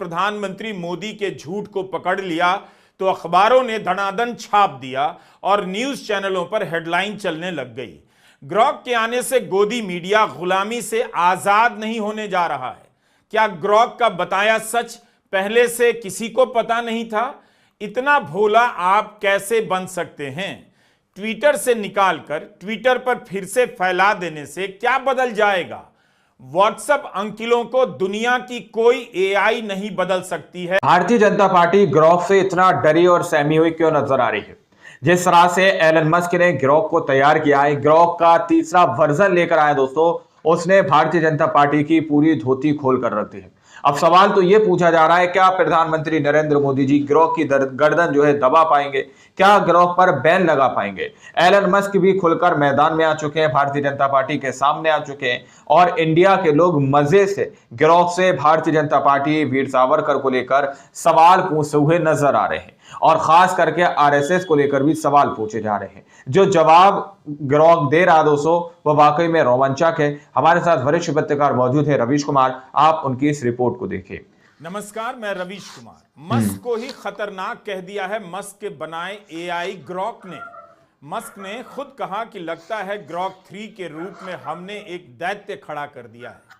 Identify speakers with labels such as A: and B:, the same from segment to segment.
A: प्रधानमंत्री मोदी के झूठ को पकड़ लिया तो अखबारों ने धनाधन छाप दिया और न्यूज चैनलों पर हेडलाइन चलने लग गई। ग्रॉक के आने से गोदी मीडिया गुलामी से आजाद नहीं होने जा रहा है। क्या ग्रॉक का बताया सच पहले से किसी को पता नहीं था? इतना भोला आप कैसे बन सकते हैं? ट्विटर से निकालकर ट्विटर पर फिर से फैला देने से क्या बदल जाएगा? व्हाट्सएप अंकिलों को दुनिया की कोई एआई नहीं बदल सकती है।
B: भारतीय जनता पार्टी ग्रॉक से इतना डरी और सहमी हुई क्यों नजर आ रही है? जिस तरह से एलन मस्क ने ग्रॉक को तैयार किया है, ग्रॉक का तीसरा वर्जन लेकर आया दोस्तों, उसने भारतीय जनता पार्टी की पूरी धोती खोल कर रख दी है। अब सवाल तो यह पूछा जा रहा है, क्या प्रधानमंत्री नरेंद्र मोदी जी ग्रॉक की गर्दन जो है दबा पाएंगे? क्या ग्रॉक पर बैन लगा पाएंगे? एलन मस्क भी खुलकर मैदान में आ चुके हैं, भारतीय जनता पार्टी के सामने आ चुके हैं और इंडिया के लोग मजे से ग्रॉक से भारतीय जनता पार्टी वीर सावरकर को लेकर सवाल पूछते हुए नजर आ रहे हैं और खास करके आरएसएस को लेकर भी सवाल पूछे जा रहे हैं। जो जवाब ग्रॉक दे रहा दोस्तों वो वाकई में रोमांचक है। हमारे साथ वरिष्ठ पत्रकार मौजूद है रवीश कुमार, आप उनकी इस रिपोर्ट को देखिए।
A: नमस्कार, मैं रवीश कुमार। मस्क को ही खतरनाक कह दिया है मस्क के बनाए एआई ग्रॉक ने। मस्क ने खुद कहा कि लगता है ग्रॉक 3 के रूप में हमने एक दैत्य खड़ा कर दिया है।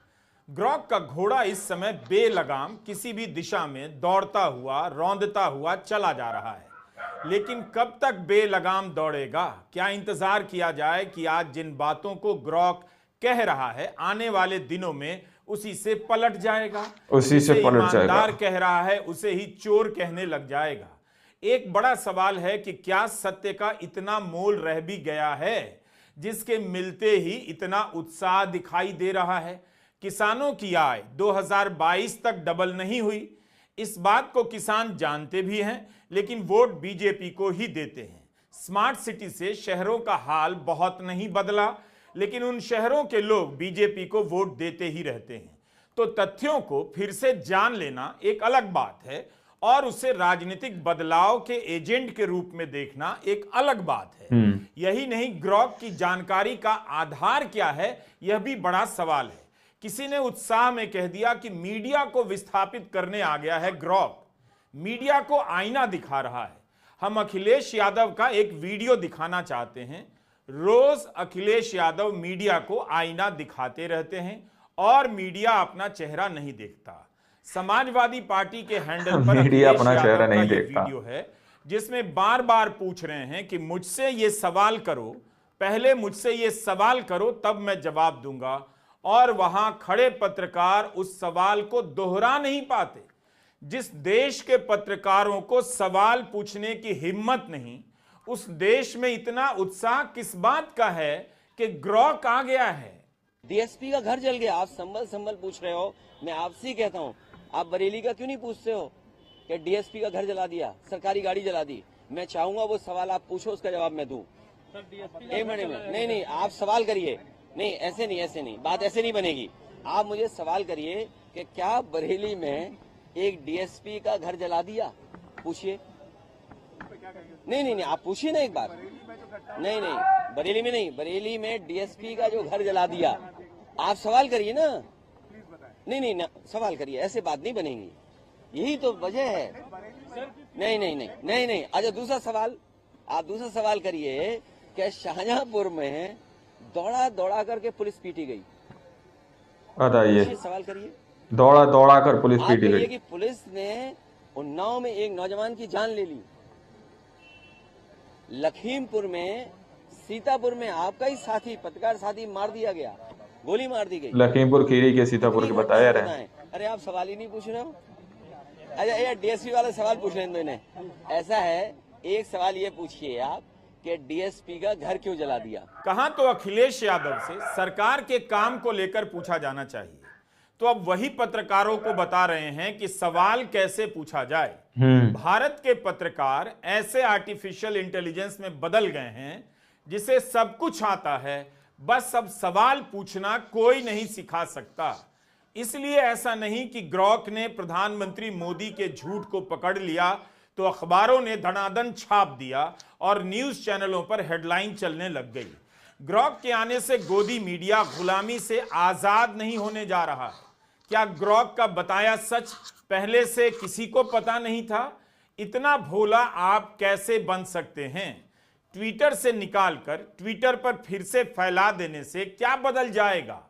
A: ग्रॉक का घोड़ा इस समय बेलगाम किसी भी दिशा में दौड़ता हुआ रौंदता हुआ चला जा रहा है, लेकिन कब तक बेलगाम दौड़ेगा? क्या इंतजार किया जाए कि आज जिन बातों को ग्रॉक कह रहा है आने वाले दिनों में उसी से पलट जाएगा?
B: उसी से पलट जाएगा।
A: ईमानदार कह रहा है उसे ही चोर कहने लग जाएगा। एक बड़ा सवाल है कि क्या सत्य का इतना मोल रह भी गया है जिसके मिलते ही इतना उत्साह दिखाई दे रहा है? किसानों की आय 2022 तक डबल नहीं हुई, इस बात को किसान जानते भी हैं, लेकिन वोट बीजेपी को ही देते हैं। स्मार्ट सिटी से शहरों का हाल बहुत नहीं बदला, लेकिन उन शहरों के लोग बीजेपी को वोट देते ही रहते हैं। तो तथ्यों को फिर से जान लेना एक अलग बात है और उसे राजनीतिक बदलाव के एजेंट के रूप में देखना एक अलग बात है। यही नहीं, ग्रॉक की जानकारी का आधार क्या है, यह भी बड़ा सवाल है। किसी ने उत्साह में कह दिया कि मीडिया को विस्थापित करने आ गया है ग्रॉक, मीडिया को आईना दिखा रहा है। हम अखिलेश यादव का एक वीडियो दिखाना चाहते हैं। रोज अखिलेश यादव मीडिया को आईना दिखाते रहते हैं और मीडिया अपना चेहरा नहीं देखता। समाजवादी पार्टी के हैंडल पर
B: मीडिया अपना चेहरा नहीं देखता
A: वीडियो है जिसमें बार बार पूछ रहे हैं कि मुझसे ये सवाल करो, पहले मुझसे ये सवाल करो तब मैं जवाब दूंगा, और वहां खड़े पत्रकार उस सवाल को दोहरा नहीं पाते। जिस देश के पत्रकारों को सवाल पूछने की हिम्मत नहीं, उस देश में इतना उत्साह किस बात का है कि ग्रॉक आ गया है।
C: डीएसपी का घर जल गया, आप संभल संभल पूछ रहे हो। मैं आपसे ही कहता हूँ, आप बरेली का क्यों नहीं पूछते हो कि डीएसपी का घर जला दिया, सरकारी गाड़ी जला दी? मैं चाहूंगा वो सवाल आप पूछो, उसका जवाब मैं दूं। एक मिनट में नहीं, आप सवाल करिए। नहीं, ऐसे नहीं, बात ऐसे नहीं बनेगी। आप मुझे सवाल करिए कि क्या बरेली में एक डीएसपी का घर जला दिया? पूछिए। नहीं, आप पूछिए ना एक बार। नहीं, बरेली में नहीं, बरेली में डीएसपी का जो घर जला दिया, आप सवाल करिए ना। नहीं, सवाल करिए, ऐसे बात नहीं बनेगी। यही तो वजह है। नहीं। अच्छा, दूसरा सवाल, आप दूसरा सवाल करिए कि शाहजहांपुर में दौड़ा करके पुलिस पीटी गई।
B: बताइए,
C: सवाल करिए।
B: दौड़ा कर पुलिस पीटी गई
C: कि पुलिस ने उन्नाव में एक नौजवान की जान ले ली। लखीमपुर में, सीतापुर में आपका ही साथी, पत्रकार साथी मार दिया गया, गोली मार दी गई।
B: लखीमपुर खीरी के सीतापुर के बताया रहे।
C: अरे आप सवाल ही नहीं पूछ रहे हो। अच्छा, ये डीएसपी वाले सवाल पूछ रहे हैं इन्होंने। ऐसा है, एक सवाल ये पूछिए आप कि डीएसपी का घर क्यों जला दिया?
A: कहां तो अखिलेश यादव से सरकार के काम को लेकर पूछा जाना चाहिए, तो अब वही पत्रकारों को बता रहे हैं कि सवाल कैसे पूछा जाए। भारत के पत्रकार ऐसे आर्टिफिशियल इंटेलिजेंस में बदल गए हैं जिसे सब कुछ आता है, बस अब सवाल पूछना कोई नहीं सिखा सकता। इसलिए ऐसा नहीं कि ग्रॉक ने प्रधानमंत्री मोदी के झूठ को पकड़ लिया तो अखबारों ने धनाधन छाप दिया और न्यूज चैनलों पर हेडलाइन चलने लग गई। ग्रॉक के आने से गोदी मीडिया गुलामी से आजाद नहीं होने जा रहा है। क्या ग्रॉक का बताया सच पहले से किसी को पता नहीं था? इतना भोला आप कैसे बन सकते हैं? ट्विटर से निकालकर ट्विटर पर फिर से फैला देने से क्या बदल जाएगा?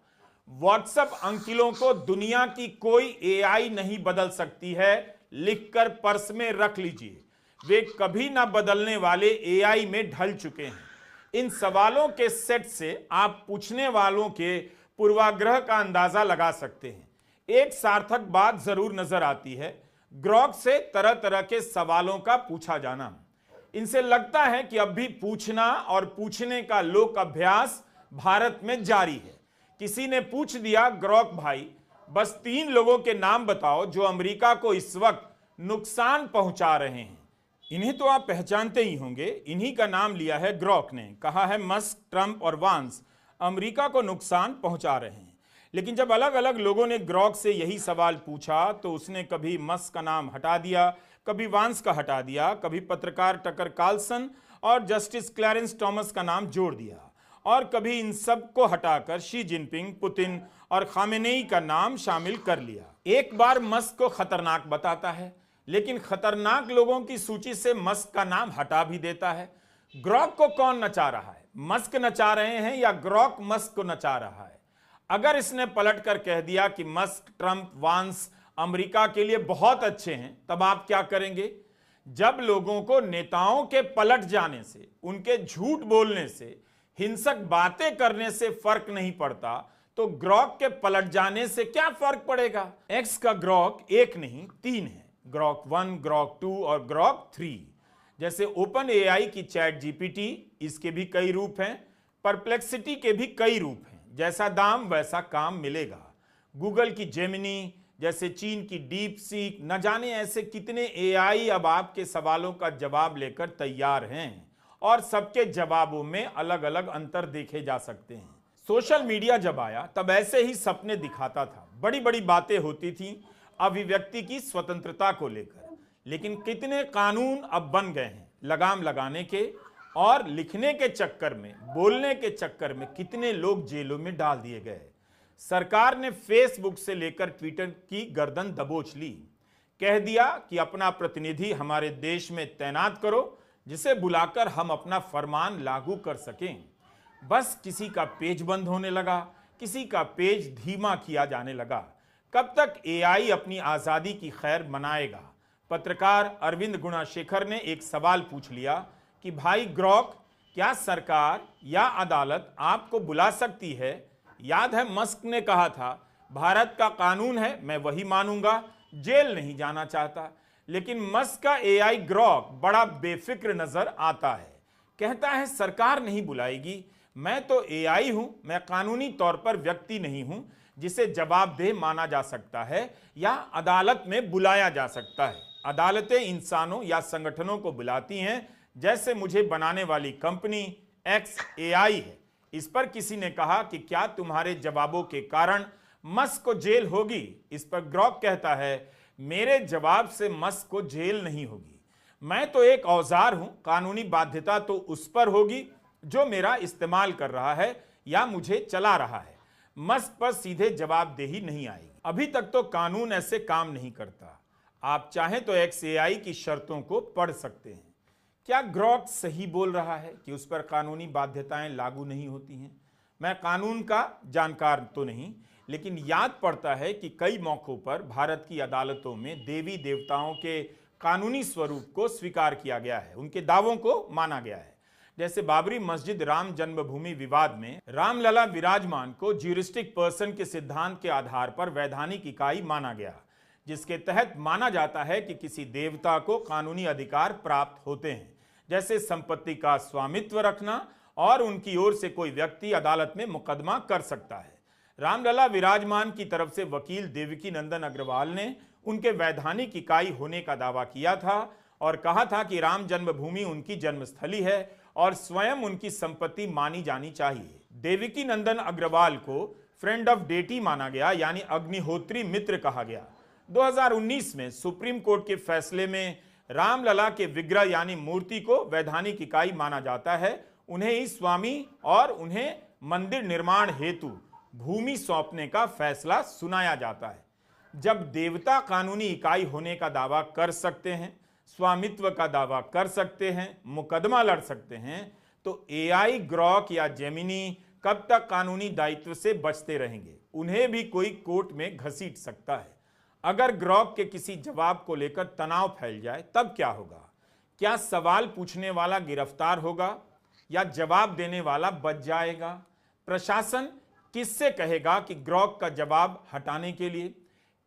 A: व्हाट्सएप अंकिलों को दुनिया की कोई एआई नहीं बदल सकती है, लिखकर पर्स में रख लीजिए। वे कभी ना बदलने वाले एआई में ढल चुके हैं। इन सवालों के सेट से आप पूछने वालों के पूर्वाग्रह का अंदाजा लगा सकते हैं। एक सार्थक बात जरूर नजर आती है, ग्रॉक से तरह तरह के सवालों का पूछा जाना। इनसे लगता है कि अब भी पूछना और पूछने का लोक अभ्यास भारत में जारी है। किसी ने पूछ दिया, ग्रॉक भाई बस 3 लोगों के नाम बताओ जो अमेरिका को इस वक्त नुकसान पहुंचा रहे हैं। इन्हें तो आप पहचानते ही होंगे, इन्हीं का नाम लिया है ग्रॉक ने। कहा है मस्क, ट्रंप और वांस अमेरिका को नुकसान पहुंचा रहे हैं। लेकिन जब अलग अलग लोगों ने ग्रॉक से यही सवाल पूछा तो उसने कभी मस्क का नाम हटा दिया, कभी वांस का हटा दिया, कभी पत्रकार टकर कार्लसन और जस्टिस क्लैरेंस थॉमस का नाम जोड़ दिया, और कभी इन सब को हटाकर शी जिनपिंग, पुतिन और खामेनेई का नाम शामिल कर लिया। एक बार मस्क को खतरनाक बताता है, लेकिन खतरनाक लोगों की सूची से मस्क का नाम हटा भी देता है। ग्रॉक को कौन नचा रहा है? मस्क नचा रहे हैं या ग्रॉक मस्क को नचा रहा है? अगर इसने पलटकर कह दिया कि मस्क, ट्रंप, वांस अमेरिका के लिए बहुत अच्छे हैं, तब आप क्या करेंगे? जब लोगों को नेताओं के पलट जाने से, उनके झूठ बोलने से, हिंसक बातें करने से फर्क नहीं पड़ता, तो ग्रॉक के पलट जाने से क्या फर्क पड़ेगा? एक्स का ग्रॉक एक नहीं 3 है, ग्रॉक 1, ग्रॉक 2 और ग्रॉक 3। जैसे ओपन एआई की चैट जीपीटी, इसके भी कई रूप हैं। परप्लेक्सिटी के भी कई रूप हैं। जैसा दाम वैसा काम मिलेगा। गूगल की जेमिनी, जैसे चीन की डीप सीक, न जाने ऐसे कितने एआई अब आपके सवालों का जवाब लेकर तैयार हैं, और सबके जवाबों में अलग अलग अंतर देखे जा सकते हैं। सोशल मीडिया जब आया तब ऐसे ही सपने दिखाता था, बड़ी बड़ी बातें होती थीं अभिव्यक्ति की स्वतंत्रता को लेकर। लेकिन कितने कानून अब बन गए हैं लगाम लगाने के, और लिखने के चक्कर में, बोलने के चक्कर में कितने लोग जेलों में डाल दिए गए। सरकार ने फेसबुक से लेकर ट्विटर की गर्दन दबोच ली। कह दिया कि अपना प्रतिनिधि हमारे देश में तैनात करो, जिसे बुलाकर हम अपना फरमान लागू कर सकें। बस किसी का पेज बंद होने लगा, किसी का पेज धीमा किया जाने लगा। कब तक एआई अपनी आजादी की खैर मनाएगा? पत्रकार अरविंद गुणाशेखर ने एक सवाल पूछ लिया कि भाई ग्रॉक, क्या सरकार या अदालत आपको बुला सकती है? याद है मस्क ने कहा था, भारत का कानून है मैं वही मानूंगा, जेल नहीं जाना चाहता। लेकिन मस्क का एआई ग्रॉक बड़ा बेफिक्र नजर आता है। कहता है सरकार नहीं बुलाएगी, मैं तो एआई हूं, मैं कानूनी तौर पर व्यक्ति नहीं हूं जिसे जवाबदेह माना जा सकता है या अदालत में बुलाया जा सकता है। अदालतें इंसानों या संगठनों को बुलाती हैं, जैसे मुझे बनाने वाली कंपनी एक्स एआई है। इस पर किसी ने कहा कि क्या तुम्हारे जवाबों के कारण मस्क को जेल होगी? इस पर ग्रॉक कहता है, मेरे जवाब से मस्क को जेल नहीं होगी, मैं तो एक औजार हूं, कानूनी बाध्यता तो उस पर होगी जो मेरा इस्तेमाल कर रहा है या मुझे चला रहा है। मस्क पर सीधे जवाबदेही नहीं आएगी। अभी तक तो कानून ऐसे काम नहीं करता। आप चाहें तो एक्सएआई की शर्तों को पढ़ सकते हैं। क्या ग्रॉक सही बोल रहा है कि उस पर कानूनी बाध्यताएं लागू नहीं होती हैं? मैं कानून का जानकार तो नहीं, लेकिन याद पड़ता है कि कई मौकों पर भारत की अदालतों में देवी देवताओं के कानूनी स्वरूप को स्वीकार किया गया है, उनके दावों को माना गया है। जैसे बाबरी मस्जिद राम जन्मभूमि विवाद में रामलला विराजमान को ज्यूरिस्टिक पर्सन के सिद्धांत के आधार पर वैधानिक इकाई माना गया, जिसके तहत माना जाता है कि किसी देवता को कानूनी अधिकार प्राप्त होते हैं, जैसे संपत्ति का स्वामित्व रखना और उनकी ओर से कोई व्यक्ति अदालत में मुकदमा कर सकता है। रामलला विराजमान की तरफ से वकील देवकी नंदन अग्रवाल ने उनके वैधानिक इकाई होने का दावा किया था और कहा था कि राम जन्मभूमि उनकी जन्मस्थली है और स्वयं उनकी संपत्ति मानी जानी चाहिए। देवकी नंदन अग्रवाल को फ्रेंड ऑफ डेटी माना गया, यानी अग्निहोत्री मित्र कहा गया। 2019 में सुप्रीम कोर्ट के फैसले में रामलला के विग्रह यानी मूर्ति को वैधानिक इकाई माना जाता है, उन्हें ही स्वामी और उन्हें मंदिर निर्माण हेतु भूमि सौंपने का फैसला सुनाया जाता है। जब देवता कानूनी इकाई होने का दावा कर सकते हैं, स्वामित्व का दावा कर सकते हैं, मुकदमा लड़ सकते हैं, तो एआई, ग्रॉक या जेमिनी कब तक कानूनी दायित्व से बचते रहेंगे? उन्हें भी कोई कोर्ट में घसीट सकता है। अगर ग्रॉक के किसी जवाब को लेकर तनाव फैल जाए तब क्या होगा? क्या सवाल पूछने वाला गिरफ्तार होगा या जवाब देने वाला बच जाएगा? प्रशासन किससे कहेगा कि ग्रॉक का जवाब हटाने के लिए?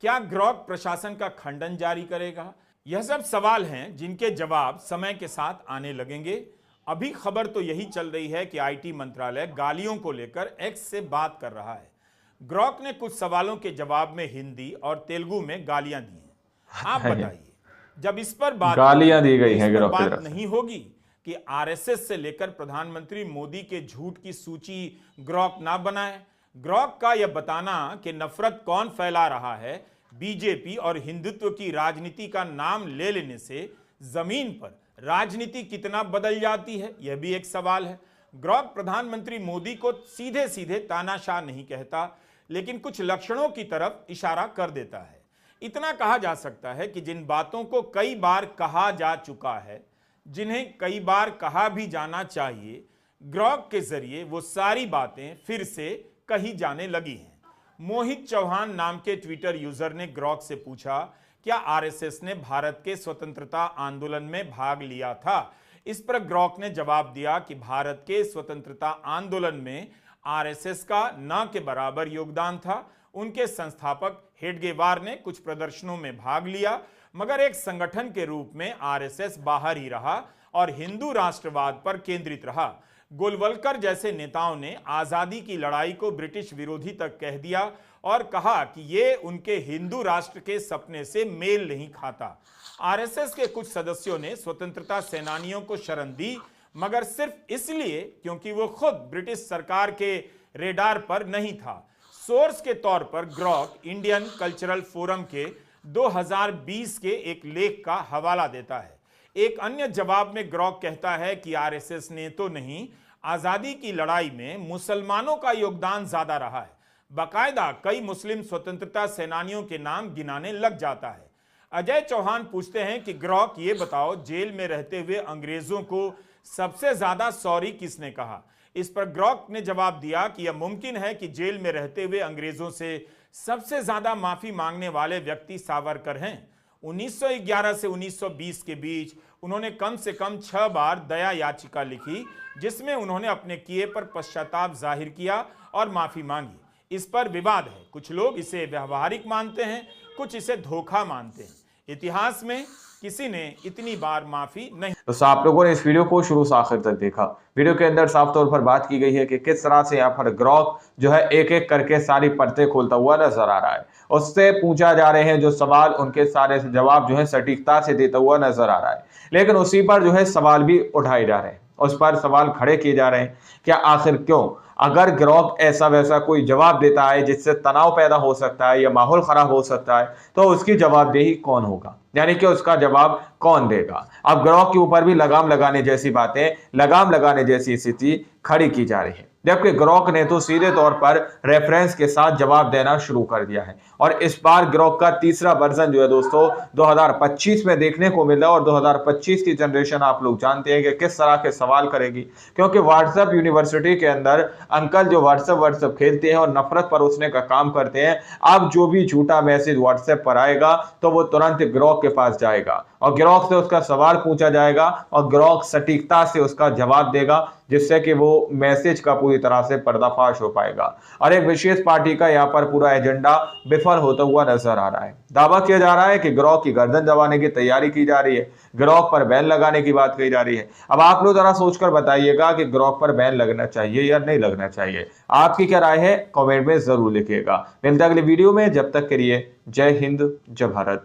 A: क्या ग्रॉक प्रशासन का खंडन जारी करेगा? यह सब सवाल हैं जिनके जवाब समय के साथ आने लगेंगे। अभी खबर तो यही चल रही है कि आईटी मंत्रालय गालियों को लेकर एक्स से बात कर रहा है। ग्रॉक ने कुछ सवालों के जवाब में हिंदी और तेलुगु में गालियां दी हैं। आप बताइए, जब इस पर बात
B: गालियां दी गई हैं,
A: ग्रॉक की तरफ से नहीं होगी कि आरएसएस से लेकर प्रधानमंत्री मोदी के झूठ की सूची ग्रॉक ना बनाए? ग्रॉक का यह बताना कि नफरत कौन फैला रहा है, बीजेपी और हिंदुत्व की राजनीति का नाम ले लेने से जमीन पर राजनीति कितना बदल जाती है, यह भी एक सवाल है। ग्रॉक प्रधानमंत्री मोदी को सीधे सीधे तानाशाह नहीं कहता, लेकिन कुछ लक्षणों की तरफ इशारा कर देता है। इतना कहा जा सकता है कि जिन बातों को कई बार कहा जा चुका है, जिन्हें कई बार कहा भी जाना चाहिए, ग्रॉक के जरिए वो सारी बातें फिर से कही जाने लगी हैं। मोहित चौहान नाम के ट्विटर यूजर ने ग्रॉक से पूछा, क्या आरएसएस ने भारत के स्वतंत्रता आंदोलन में भाग लिया था? इस पर ग्रॉक ने जवाब दिया कि भारत के स्वतंत्रता आंदोलन में आरएसएस का न के बराबर योगदान था। उनके संस्थापक हेडगेवार ने कुछ प्रदर्शनों में भाग लिया, मगर एक संगठन के रूप में आरएसएस बाहर ही रहा और हिंदू राष्ट्रवाद पर केंद्रित रहा। गोलवलकर जैसे नेताओं ने आजादी की लड़ाई को ब्रिटिश विरोधी तक कह दिया और कहा कि ये उनके हिंदू राष्ट्र के सपने से मेल नहीं खाता। आरएसएस के कुछ सदस्यों ने स्वतंत्रता सेनानियों को शरण दी, मगर सिर्फ इसलिए क्योंकि वो खुद ब्रिटिश सरकार के रेडार पर नहीं था। सोर्स के तौर पर ग्रॉक इंडियन कल्चरल फोरम के 2020 के एक लेख का हवाला देता है। एक अन्य जवाब में ग्रॉक कहता है कि आरएसएस ने तो नहीं, आजादी की लड़ाई में मुसलमानों का योगदान ज्यादा रहा है। बाकायदा कई मुस्लिम स्वतंत्रता सेनानियों के नाम गिनाने लग जाता है। अजय चौहान पूछते हैं कि ग्रॉक ये बताओ, जेल में रहते हुए अंग्रेजों को सबसे ज्यादा सॉरी किसने कहा? इस पर ग्रॉक ने जवाब दिया कि यह मुमकिन है कि जेल में रहते हुए अंग्रेजों से सबसे ज्यादा माफी मांगने वाले व्यक्ति सावरकर हैं। 1911 से 1920 के बीच उन्होंने कम से कम 6 बार दया याचिका लिखी, जिसमें उन्होंने अपने किए पर पश्चाताप जाहिर किया और माफी मांगी। इस पर विवाद है, कुछ लोग इसे व्यवहारिक मानते हैं, कुछ इसे धोखा मानते हैं। इतिहास में किसी ने इतनी बार माफी नहीं।
B: तो आप लोगों ने इस वीडियो को शुरू से आखिर तक देखा। वीडियो के अंदर साफ तौर पर बात की गई है कि किस तरह से यहाँ पर ग्रॉक जो है एक एक करके सारी परतें खोलता हुआ नजर आ रहा है। उससे पूछा जा रहे हैं जो सवाल, उनके सारे जवाब जो है सटीकता से देता हुआ नजर आ रहा है, लेकिन उसी पर जो है सवाल भी उठाए जा रहे हैं, उस पर सवाल खड़े किए जा रहे हैं। क्या आखिर क्यों? अगर ग्रॉक ऐसा वैसा कोई जवाब देता है जिससे तनाव पैदा हो सकता है या माहौल खराब हो सकता है, तो उसकी जवाबदेही कौन होगा, यानी कि उसका जवाब कौन देगा? अब ग्रॉक के ऊपर भी लगाम लगाने जैसी बातें, लगाम लगाने जैसी स्थिति खड़ी की जा रही है, जबकि ग्रॉक ने तो सीधे तौर पर रेफरेंस के साथ जवाब देना शुरू कर दिया है। और इस बार ग्रॉक का तीसरा वर्जन जो है दोस्तों 2025 में देखने को मिला, और 2025 की जनरेशन आप लोग जानते हैं कि किस तरह के सवाल करेगी, क्योंकि व्हाट्सएप यूनिवर्सिटी के अंदर अंकल जो व्हाट्सएप खेलते हैं और नफरत परोसने का काम करते हैं, अब जो भी झूठा मैसेज व्हाट्सएप पर आएगा तो वो तुरंत ग्रॉक के पास जाएगा और ग्रॉक से उसका सवाल पूछा जाएगा और ग्रॉक सटीकता से उसका जवाब देगा, जिससे कि वो मैसेज का पूरी तरह से पर्दाफाश हो पाएगा। और एक विशेष पार्टी का यहाँ पर पूरा एजेंडा विफल होता हुआ नजर आ रहा है। दावा किया जा रहा है कि ग्रॉक की गर्दन दबाने की तैयारी की जा रही है, ग्रॉक पर बैन लगाने की बात कही जा रही है। अब आप लोग जरा सोचकर बताइएगा कि ग्रॉक पर बैन लगना चाहिए या नहीं लगना चाहिए। आपकी क्या राय है कमेंट में जरूर लिखिएगा। मिलते अगले वीडियो में, जब तक के लिए जय हिंद, जय भारत।